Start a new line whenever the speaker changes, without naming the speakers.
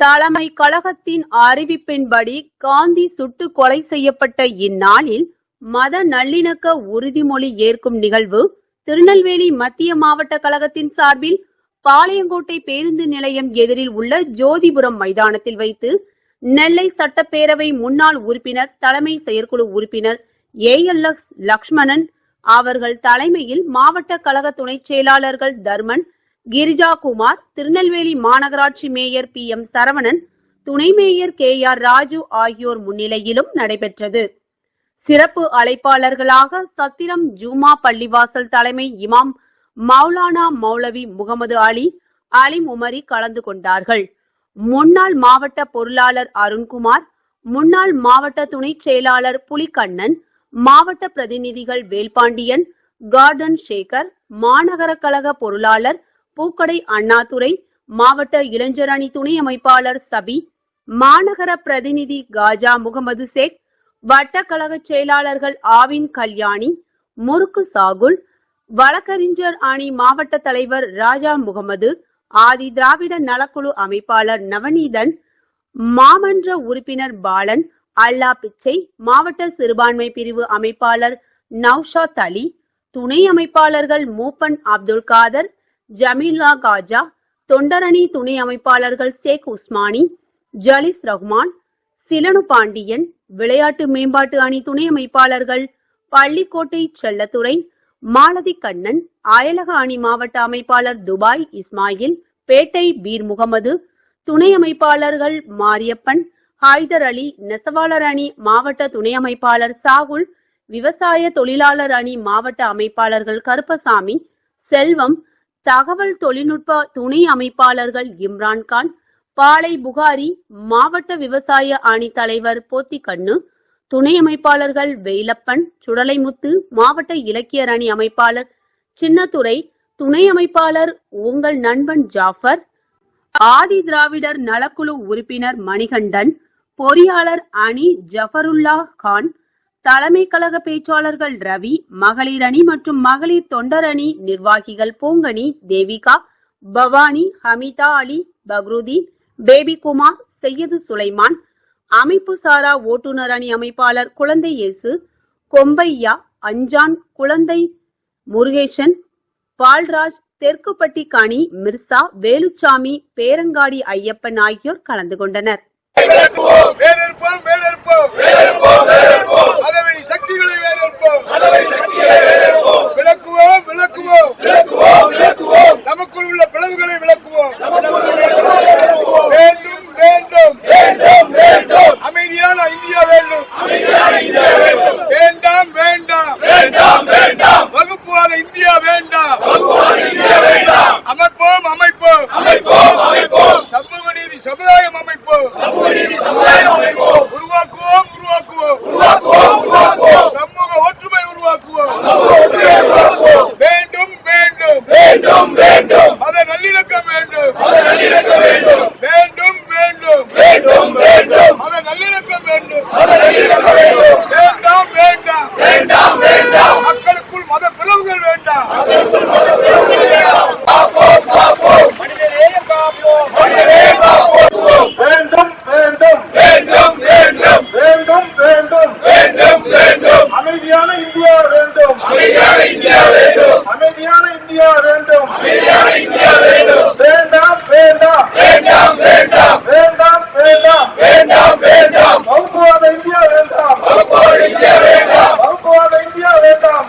தலைமை கழகத்தின் அறிவிப்பின்படி காந்தி சுட்டு கொலை செய்யப்பட்ட இந்நாளில் மத நல்லிணக்க உறுதிமொழி ஏற்கும் நிகழ்வு திருநெல்வேலி மத்திய மாவட்ட கழகத்தின் சார்பில் பாளையங்கோட்டை பேருந்து நிலையம் எதிரில் உள்ள ஜோதிபுரம் மைதானத்தில் வைத்து நெல்லை சட்டப்பேரவை முன்னாள் உறுப்பினர் தலைமை செயற்குழு உறுப்பினர் ALX லக்ஷ்மணன் அவர்கள் தலைமையில் மாவட்ட கழக துணை செயலாளர்கள் தர்மன், கிரிஜா குமார், திருநெல்வேலி மாநகராட்சி மேயர் PM சரவணன், துணை மேயர் KR ராஜு ஆகியோர் முன்னிலையிலும் நடைபெற்றது. சிறப்பு அழைப்பாளர்களாக சத்திரம் ஜூமா பள்ளிவாசல் தலைமை இமாம் மௌலானா மௌலவி முகமது அலிம் உமரி கலந்து கொண்டார்கள். முன்னாள் மாவட்ட பொருளாளர் அருண்குமார், முன்னாள் மாவட்ட துணை செயலாளர் புலிகண்ணன், மாவட்ட பிரதிநிதிகள் வேல்பாண்டியன், கார்டன் சேகர், மாநகர கழக பொருளாளர் பூக்கடை அண்ணாதுரை, மாவட்ட இளைஞர் அணி துணை அமைப்பாளர் சபி, மாநகர பிரதிநிதி காஜா முகமது சேக், வட்டக்கழக செயலாளர்கள் ஆவின் கல்யாணி, முறுக்கு சாகுல், வழக்கறிஞர் அணி மாவட்ட தலைவர் ராஜா முகமது, ஆதி திராவிட நலக்குழு அமைப்பாளர் நவநீதன், மாமன்ற உறுப்பினர் பாலன், அல்லா பிச்சை, மாவட்ட சிறுபான்மை பிரிவு அமைப்பாளர் நௌஷாத் அலி, துணை அமைப்பாளர்கள் மூப்பன் அப்துல் காதர், ஜமீலா காஜா, தொண்டரணி துணை அமைப்பாளர்கள் சேக் உஸ்மானி, ஜலிஸ் ரஹ்மான், சிலனு பாண்டியன், விளையாட்டு மேம்பாட்டு அணி துணை அமைப்பாளர்கள் பள்ளிக்கோட்டை செல்லத்துறை, மாலதி கண்ணன், அயலக அணி மாவட்ட அமைப்பாளர் துபாய் இஸ்மாயில், பேட்டை பீர் முகமது, துணை அமைப்பாளர்கள் மாரியப்பன், ஹைதர் அலி, நெசவாளர் அணி மாவட்ட துணை அமைப்பாளர் சாகுல், விவசாய தொழிலாளர் அணி மாவட்ட அமைப்பாளர்கள் கருப்பசாமி, செல்வம், தகவல் தொழில்நுட்ப துணை அமைப்பாளர்கள் இம்ரான்கான், பாளை புகாரி, மாவட்ட விவசாய அணி தலைவர் போத்திக்கண்ணு, துணை அமைப்பாளர்கள் வெயிலப்பன், சுடலைமுத்து, மாவட்ட இலக்கியர் அணி அமைப்பாளர் சின்னத்துரை, துணை அமைப்பாளர் உங்கள் நண்பன் ஜாஃபர், ஆதி திராவிடர் நலக்குழு உறுப்பினர் மணிகண்டன், பொறியாளர் அணி ஜஃபருல்லா கான், தலைமை கழக பேச்சாளர்கள் ரவி, மகளிர் அணி மற்றும் மகளிர் தொண்டர் அணி நிர்வாகிகள் பூங்கனி, தேவிகா, பவானி, ஹமிதா அலி, பக்ருதீன், பேபி குமார், செய்யது சுலைமான், அமைப்பு சாரா ஓட்டுநர் அணி அமைப்பாளர் குழந்தை இயேசு, கொம்பையா, அஞ்சான், குழந்தை முருகேசன், பால்ராஜ், தெற்குப்பட்டி கனி, மிர்சா, வேலுச்சாமி, பேரங்காடி ஐயப்பன் ஆகியோர் கலந்து கொண்டனர்.
நமக்குள் உள்ள பிளவுகளை விளக்குவோம். அமைதியான இந்தியா வேண்டும். வேண்டாம் வேண்டாம் வேண்டாம் வகுப்புவாத இந்தியா வேண்டாம். அமைப்போம் அமைப்போம் சமூக நீதி சமுதாயம் அமைப்போம். உருவாக்குவோம் சமூக ஒற்றுமை உருவாக்குவோம். வேண்டும் மத நல்லிணக்கம் வேண்டும். வேண்டும் மத நல்லிணக்கம் வேண்டும். வேண்டாம் மக்களுக்குள் மத பிளவுகள் வேண்டாம். அமைதியான இந்தியா வேண்டும். வேண்டாம் வகுப்புவாத இந்தியா வேண்டாம்.